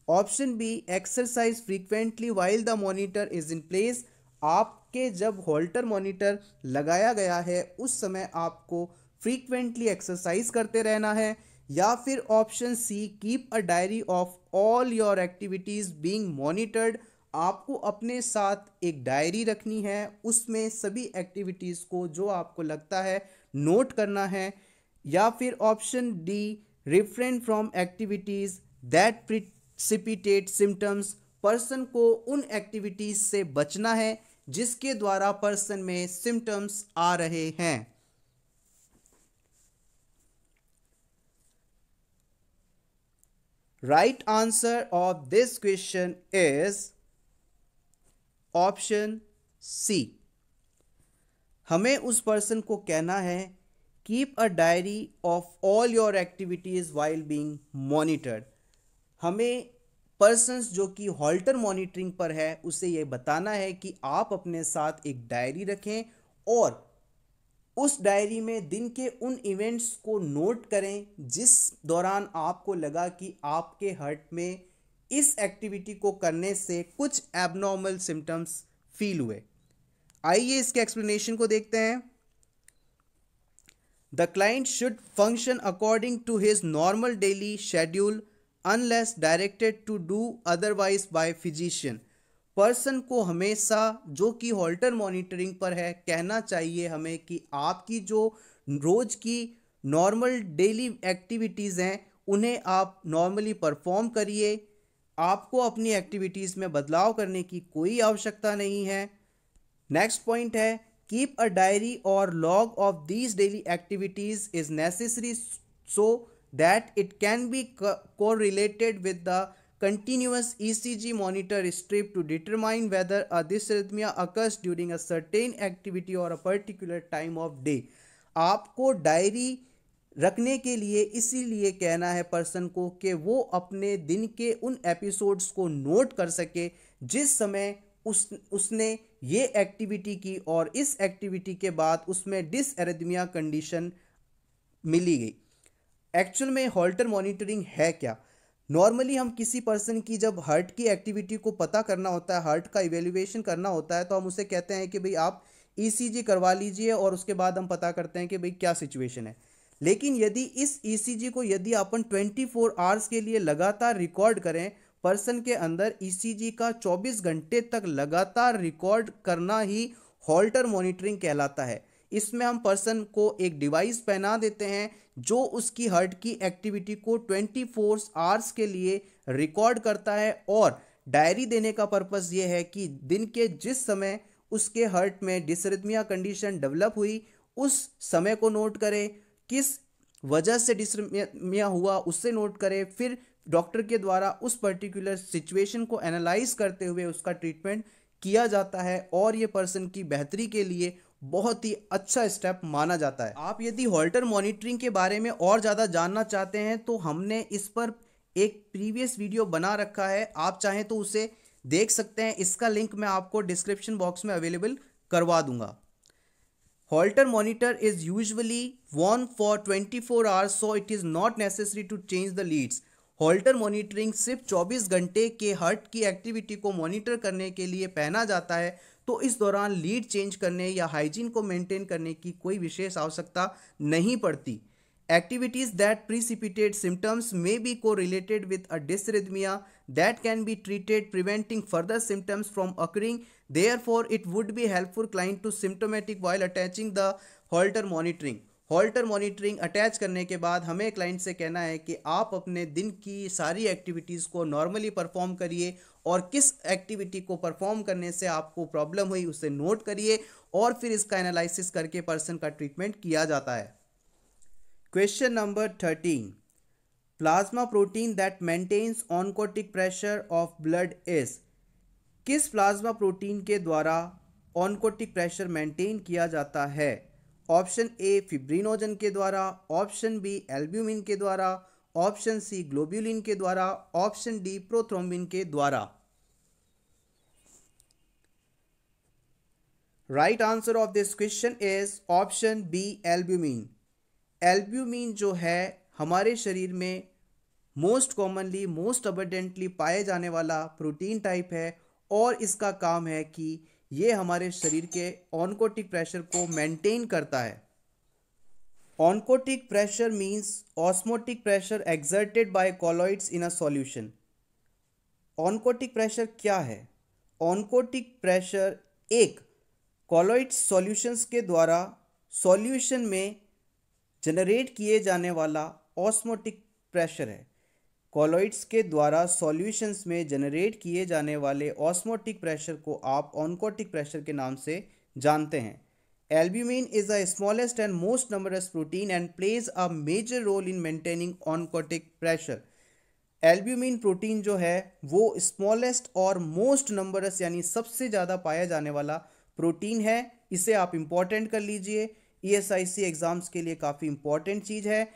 Speaker 1: Option B, exercise frequently while the monitor is in place. आपके जब होल्टर मॉनिटर लगाया गया है उस समय आपको फ्रीक्वेंटली एक्सरसाइज करते रहना है। या फिर option C, keep a diary of all your activities being monitored. आपको अपने साथ एक डायरी रखनी है, उसमें सभी एक्टिविटीज़ को जो आपको लगता है नोट करना है। या फिर option D, refrain from activities that precipitate symptoms. Person को उन एक्टिविटीज़ से बचना है जिसके द्वारा पर्सन में सिम्टम्स आ रहे हैं। Right answer of this question is option C. हमें उस पर्सन को कहना है keep a diary of all your activities while being monitored. हमें पर्सन्स जो कि हॉल्टर मॉनिटरिंग पर है उसे यह बताना है कि आप अपने साथ एक डायरी रखें और उस डायरी में दिन के उन इवेंट्स को नोट करें जिस दौरान आपको लगा कि आपके हार्ट में इस एक्टिविटी को करने से कुछ एबनॉर्मल सिम्टम्स फील हुए। आइए इसके एक्सप्लेनेशन को देखते हैं। The client should function according to his normal daily schedule unless directed to do otherwise by physician. Person को हमेशा जो कि हॉल्टर मॉनिटरिंग पर है कहना चाहिए हमें कि आपकी जो रोज की नॉर्मल डेली एक्टिविटीज़ हैं उन्हें आप नॉर्मली परफॉर्म करिए। आपको अपनी एक्टिविटीज़ में बदलाव करने की कोई आवश्यकता नहीं है। नेक्स्ट पॉइंट है, कीप अ डायरी और log of these daily activities is necessary so that it can be correlated with the continuous ECG monitor strip to determine whether a dysrhythmia occurs during a certain activity or a particular time of day। आपको diary रखने के लिए इसीलिए कहना है person को कि वो अपने दिन के उन एपिसोड्स को नोट कर सके जिस समय उसने ये एक्टिविटी की और इस एक्टिविटी के बाद उसमें डिसएरिथमिया कंडीशन मिली गई। एक्चुअल में हॉल्टर मॉनिटरिंग है क्या? नॉर्मली हम किसी पर्सन की जब हार्ट की एक्टिविटी को पता करना होता है, हार्ट का इवेल्युएशन करना होता है, तो हम उसे कहते हैं कि भाई आप ईसीजी करवा लीजिए और उसके बाद हम पता करते हैं कि भाई क्या सिचुएशन है। लेकिन यदि इस ईसीजी को यदि अपन 24 आवर्स के लिए लगातार रिकॉर्ड करें, पर्सन के अंदर ईसीजी का 24 घंटे तक लगातार रिकॉर्ड करना ही हॉल्टर मॉनिटरिंग कहलाता है। इसमें हम पर्सन को एक डिवाइस पहना देते हैं जो उसकी हार्ट की एक्टिविटी को 24 आवर्स के लिए रिकॉर्ड करता है और डायरी देने का पर्पस ये है कि दिन के जिस समय उसके हार्ट में डिसरिथमिया कंडीशन डेवलप हुई उस समय को नोट करे, किस वजह से डिसरिथमिया हुआ उससे नोट करे, फिर डॉक्टर के द्वारा उस पर्टिकुलर सिचुएशन को एनालाइज करते हुए उसका ट्रीटमेंट किया जाता है और ये पर्सन की बेहतरी के लिए बहुत ही अच्छा स्टेप माना जाता है। आप यदि हॉल्टर मॉनिटरिंग के बारे में और ज़्यादा जानना चाहते हैं तो हमने इस पर एक प्रीवियस वीडियो बना रखा है, आप चाहें तो उसे देख सकते हैं। इसका लिंक मैं आपको डिस्क्रिप्शन बॉक्स में अवेलेबल करवा दूंगा। Holter monitor is usually worn for 24 hours so it is not necessary to change the leads. Holter monitoring सिर्फ 24 घंटे के हार्ट की एक्टिविटी को मॉनिटर करने के लिए पहना जाता है, तो इस दौरान लीड चेंज करने या हाइजीन को मेंटेन करने की कोई विशेष आवश्यकता नहीं पड़ती। Activities that precipitate symptoms may be correlated with a dysrhythmia that can be treated, preventing further symptoms from occurring. Therefore, it would be helpful client to symptomatic while attaching the Holter monitoring. Holter monitoring attach करने के बाद हमें client से कहना है कि आप अपने दिन की सारी एक्टिविटीज़ को नॉर्मली परफॉर्म करिए और किस एक्टिविटी को परफॉर्म करने से आपको प्रॉब्लम हुई उसे नोट करिए और फिर इसका एनालिसिस करके पर्सन का ट्रीटमेंट किया जाता है। Question number 13. Plasma protein that maintains oncotic pressure of blood is. किस प्लाज्मा प्रोटीन के द्वारा ऑनकोटिक प्रेशर मेंटेन किया जाता है? ऑप्शन ए फिब्रिनोजन के द्वारा, ऑप्शन बी एल्ब्यूमिन के द्वारा, ऑप्शन सी ग्लोब्यूलिन के द्वारा, ऑप्शन डी प्रोथ्रोम्बिन के द्वारा। Right answer of this question is option B albumin. Albumin जो है हमारे शरीर में मोस्ट कॉमनली मोस्ट अबंडेंटली पाए जाने वाला प्रोटीन टाइप है और इसका काम है कि ये हमारे शरीर के ऑनकोटिक प्रेशर को मेंटेन करता है। Oncotic pressure means osmotic pressure exerted by colloids in a solution. Oncotic pressure क्या है? ऑनकोटिक प्रेशर एक कॉलॉइड्स सॉल्यूशंस के द्वारा सॉल्यूशन में जनरेट किए जाने वाला ऑस्मोटिक प्रेशर है। कॉलॉइड्स के द्वारा सॉल्यूशंस में जनरेट किए जाने वाले ऑस्मोटिक प्रेशर को आप ऑनकोटिक प्रेशर के नाम से जानते हैं। Albumin is the smallest and most numerous protein and plays a major role in maintaining oncotic pressure. Albumin protein जो है वो स्मॉलेस्ट और मोस्ट नंबरस यानी सबसे ज़्यादा पाया जाने वाला प्रोटीन है। इसे आप इंपॉर्टेंट कर लीजिए, ESIC एग्जाम्स के लिए काफ़ी इंपॉर्टेंट चीज़ है।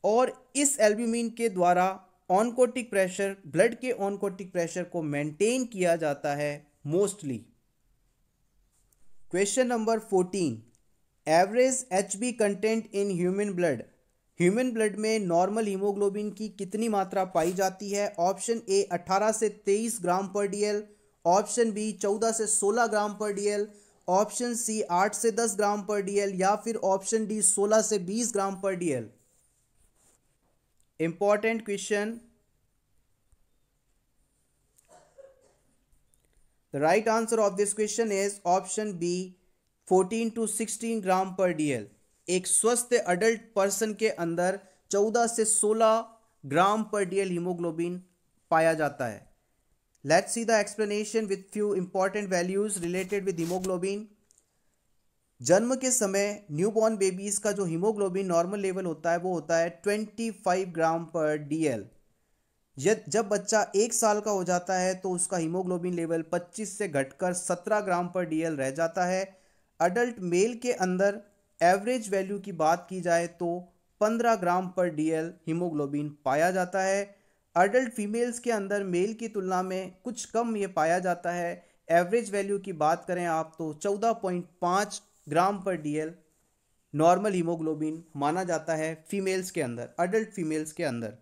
Speaker 1: और इस एल्ब्यूमिन के द्वारा ऑनकोटिक प्रेशर, ब्लड के ऑनकोटिक प्रेशर को मेंटेन किया जाता है mostly. Question number 14. Average HB content in human blood. Human blood में नॉर्मल हीमोग्लोबिन की कितनी मात्रा पाई जाती है? ऑप्शन ए 18 से 23 ग्राम पर DL, ऑप्शन बी 14 से 16 ग्राम पर DL, ऑप्शन सी 8 से 10 ग्राम पर DL या फिर ऑप्शन डी 16 से 20 ग्राम पर DL। Important question. The right answer of this question is option B 14 to 16 ग्राम पर DL। एक स्वस्थ अडल्ट पर्सन के अंदर 14 से 16 ग्राम पर DL हीमोग्लोबिन पाया जाता है। Let's see the explanation with few important values related with hemoglobin. जन्म के समय न्यूबॉर्न बेबीज का जो हीमोग्लोबिन नॉर्मल लेवल होता है वो होता है 25 ग्राम पर DL। जब बच्चा 1 साल का हो जाता है तो उसका हीमोग्लोबिन लेवल 25 से घटकर 17 ग्राम पर DL रह जाता है। अडल्ट मेल के अंदर एवरेज वैल्यू की बात की जाए तो 15 ग्राम पर DL हीमोग्लोबिन पाया जाता है। अडल्ट फीमेल्स के अंदर मेल की तुलना में कुछ कम ये पाया जाता है। एवरेज वैल्यू की बात करें आप तो 14.5 ग्राम पर DL नॉर्मल हीमोग्लोबिन माना जाता है फीमेल्स के अंदर, अडल्ट फीमेल्स के अंदर।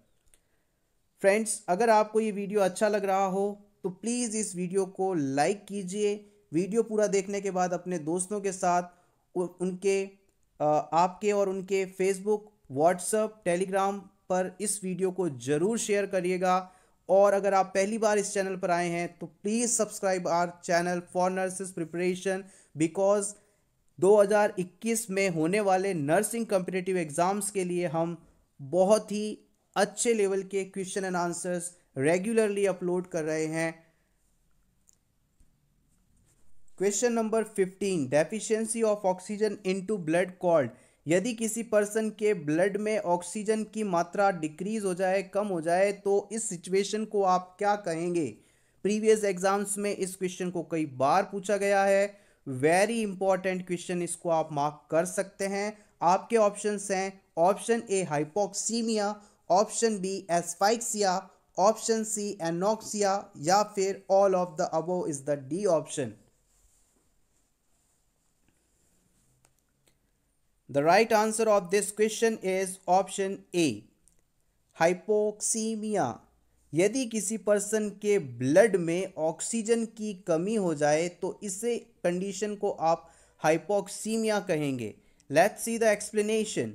Speaker 1: फ्रेंड्स, अगर आपको ये वीडियो अच्छा लग रहा हो तो प्लीज़ इस वीडियो को लाइक कीजिए। वीडियो पूरा देखने के बाद अपने दोस्तों के साथ आपके और उनके फेसबुक, व्हाट्सएप, टेलीग्राम पर इस वीडियो को ज़रूर शेयर करिएगा। और अगर आप पहली बार इस चैनल पर आए हैं तो please subscribe our channel for nurses preparation, because 2021 में होने वाले नर्सिंग कॉम्पिटिटिव एग्जाम्स के लिए हम बहुत ही अच्छे लेवल के question and answers regularly upload कर रहे हैं। Question number 15. Deficiency of oxygen into blood called. यदि किसी पर्सन के ब्लड में ऑक्सीजन की मात्रा डिक्रीज हो जाए, कम हो जाए, तो इस सिचुएशन को आप क्या कहेंगे? प्रीवियस एग्जाम्स में इस क्वेश्चन को कई बार पूछा गया है। वेरी इंपॉर्टेंट क्वेश्चन, इसको आप मार्क कर सकते हैं। आपके ऑप्शंस हैं option A hypoxemia, option B asphyxia, option C anoxia या फिर all of the above is the D option. The right answer of this question is option A, hypoxemia. यदि किसी पर्सन के ब्लड में ऑक्सीजन की कमी हो जाए तो इसे कंडीशन को आप हाइपोक्सीमिया कहेंगे। Let's see the explanation.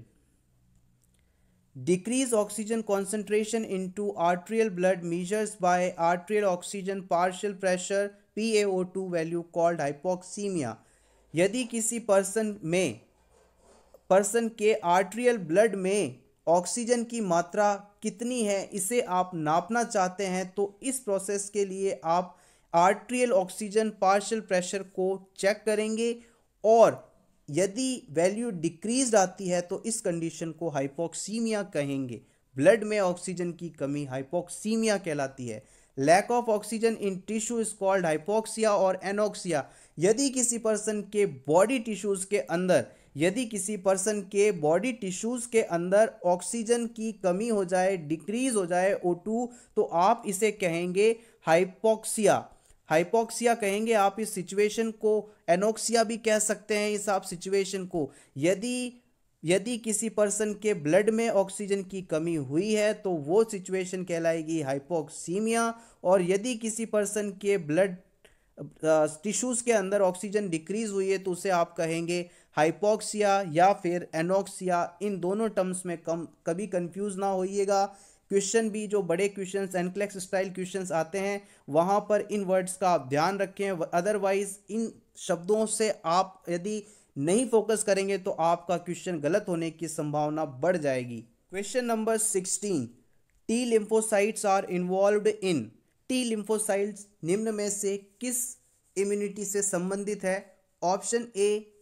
Speaker 1: Decrease oxygen concentration into arterial blood measures by arterial oxygen partial pressure PaO2 value called hypoxemia. यदि किसी पर्सन के आर्टेरियल ब्लड में ऑक्सीजन की मात्रा कितनी है इसे आप नापना चाहते हैं तो इस प्रोसेस के लिए आप आर्टेरियल ऑक्सीजन पार्शियल प्रेशर को चेक करेंगे और यदि वैल्यू डिक्रीज आती है तो इस कंडीशन को हाइपोक्सीमिया कहेंगे। ब्लड में ऑक्सीजन की कमी हाइपोक्सीमिया कहलाती है। Lack of oxygen in tissue is called hypoxia और एनोक्सिया। यदि किसी पर्सन के बॉडी टिश्यूज के अंदर ऑक्सीजन की कमी हो जाए, डिक्रीज हो जाए O2, तो आप इसे कहेंगे हाइपोक्सिया कहेंगे आप इस सिचुएशन को। एनोक्सिया भी कह सकते हैं इस आप सिचुएशन को। यदि किसी पर्सन के ब्लड में ऑक्सीजन की कमी हुई है तो वो सिचुएशन कहलाएगी हाइपोक्सीमिया। और यदि किसी पर्सन के ब्लड टिश्यूज के अंदर ऑक्सीजन डिक्रीज हुई है तो उसे आप कहेंगे हाइपोक्सिया या फिर एनोक्सिया। इन दोनों टर्म्स में कभी कंफ्यूज ना होइएगा। क्वेश्चन भी जो बड़े क्वेश्चंस एनक्लेक्स स्टाइल क्वेश्चंस आते हैं वहां पर इन वर्ड्स का आप ध्यान रखें, अदरवाइज इन शब्दों से आप यदि नहीं फोकस करेंगे तो आपका क्वेश्चन गलत होने की संभावना बढ़ जाएगी। Question number 16, T lymphocytes are involved in. T lymphocytes निम्न में से किस इम्यूनिटी से संबंधित है? ऑप्शन ए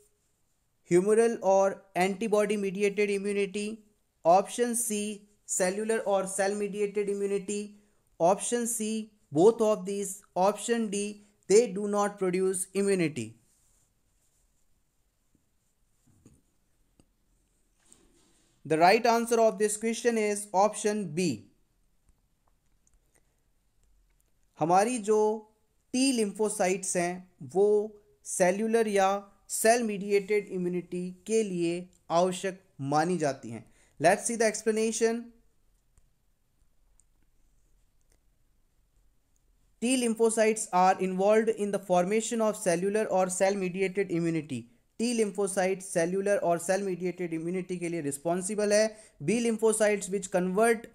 Speaker 1: ह्यूमरल और antibody mediated immunity, option C cellular और cell mediated immunity, option C both of this, option D they do not produce immunity. The right answer of this question is option B. हमारी जो T lymphocytes हैं वो cellular या cell mediated immunity के लिए आवश्यक मानी जाती हैं। Let's see the explanation. T lymphocytes are involved in the formation of cellular और cell mediated immunity. T lymphocyte cellular और सेल मीडिएटेड इम्यूनिटी के लिए रिस्पॉन्सिबल है। B lymphocytes which convert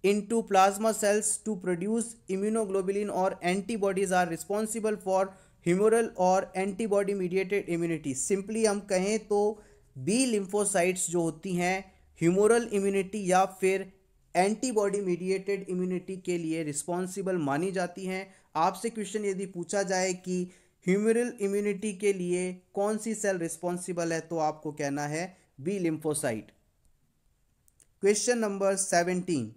Speaker 1: into plasma cells to produce immunoglobulin or antibodies are responsible for humoral और antibody mediated immunity। Simply हम कहें तो B lymphocytes जो होती हैं ह्यूमोरल इम्यूनिटी या फिर एंटीबॉडी मीडिएटेड इम्यूनिटी के लिए रिस्पॉन्सिबल मानी जाती हैं। आपसे क्वेश्चन यदि पूछा जाए कि ह्यूमोरल इम्यूनिटी के लिए कौन सी सेल रिस्पॉन्सिबल है तो आपको कहना है B lymphocyte. Question number 17,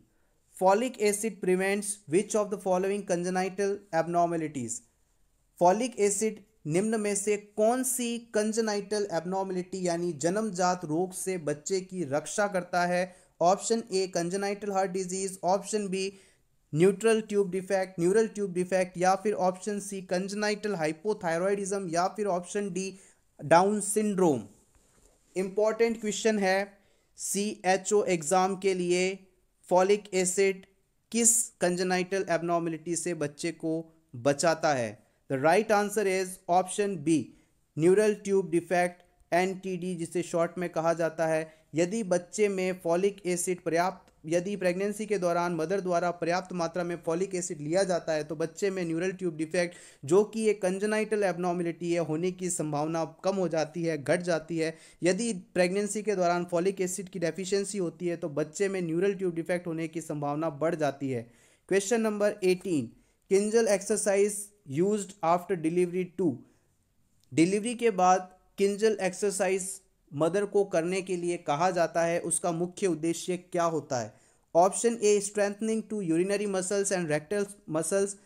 Speaker 1: folic acid prevents which of the following congenital abnormalities. Folic acid निम्न में से कौन सी कंजेनाइटल एबनॉर्मेलिटी यानी जन्मजात रोग से बच्चे की रक्षा करता है? Option A congenital heart disease, option B neural tube defect, या फिर ऑप्शन सी कंजेनाइटल हाइपोथायरॉयडिज्म, या फिर option D Down syndrome. Important question है CHO एग्जाम के लिए। फॉलिक एसिड किस कंजेनाइटल एबनॉर्मेलिटी से बच्चे को बचाता है? The right answer is option B neural tube defect, NTD जिसे शॉर्ट में कहा जाता है। यदि बच्चे में फॉलिक एसिड यदि प्रेगनेंसी के दौरान मदर द्वारा पर्याप्त मात्रा में फॉलिक एसिड लिया जाता है तो बच्चे में न्यूरल ट्यूब डिफेक्ट जो कि एक कंजेनाइटल एबनॉर्मेलिटी है होने की संभावना कम हो जाती है, घट जाती है। यदि प्रेगनेंसी के दौरान फॉलिक एसिड की डेफिशिएंसी होती है तो बच्चे में न्यूरल ट्यूब डिफेक्ट होने की संभावना बढ़ जाती है। Question number 18, Kinjal exercise used after delivery 2। Delivery के बाद किंजल एक्सरसाइज मदर को करने के लिए कहा जाता है, उसका मुख्य उद्देश्य क्या होता है? Option A strengthening to urinary muscles and rectal muscles.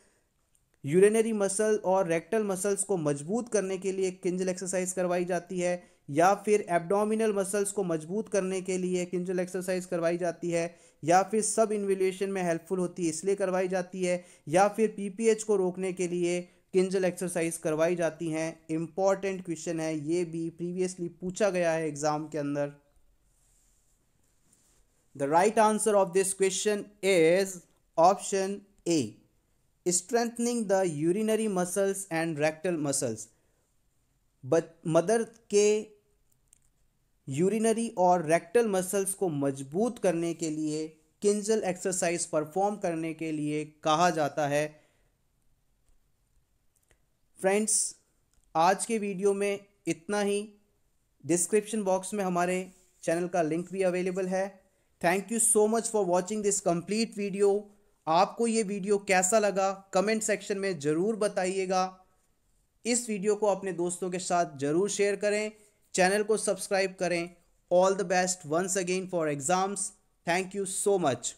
Speaker 1: Urinary muscle और रेक्टल मसल्स को मजबूत करने के लिए किंजल एक्सरसाइज करवाई जाती है, या फिर एब्डोमिनल मसल्स को मजबूत करने के लिए किंजल एक्सरसाइज करवाई जाती है, या फिर सब इन्वोल्यूशन में हेल्पफुल होती है इसलिए करवाई जाती है, या फिर PPH को रोकने के लिए किंजल एक्सरसाइज करवाई जाती हैं। इंपॉर्टेंट क्वेश्चन है, ये भी प्रीवियसली पूछा गया है एग्जाम के अंदर। The right answer of this question is option A strengthening the urinary muscles and rectal muscles. Mother के यूरिनरी और रेक्टल मसल्स को मजबूत करने के लिए किंजल एक्सरसाइज परफॉर्म करने के लिए कहा जाता है। फ्रेंड्स, आज के वीडियो में इतना ही। डिस्क्रिप्शन बॉक्स में हमारे चैनल का लिंक भी अवेलेबल है। Thank you so much for watching this complete video. आपको ये वीडियो कैसा लगा कमेंट सेक्शन में ज़रूर बताइएगा। इस वीडियो को अपने दोस्तों के साथ ज़रूर शेयर करें। चैनल को सब्सक्राइब करें। All the best once again for exams. Thank you so much.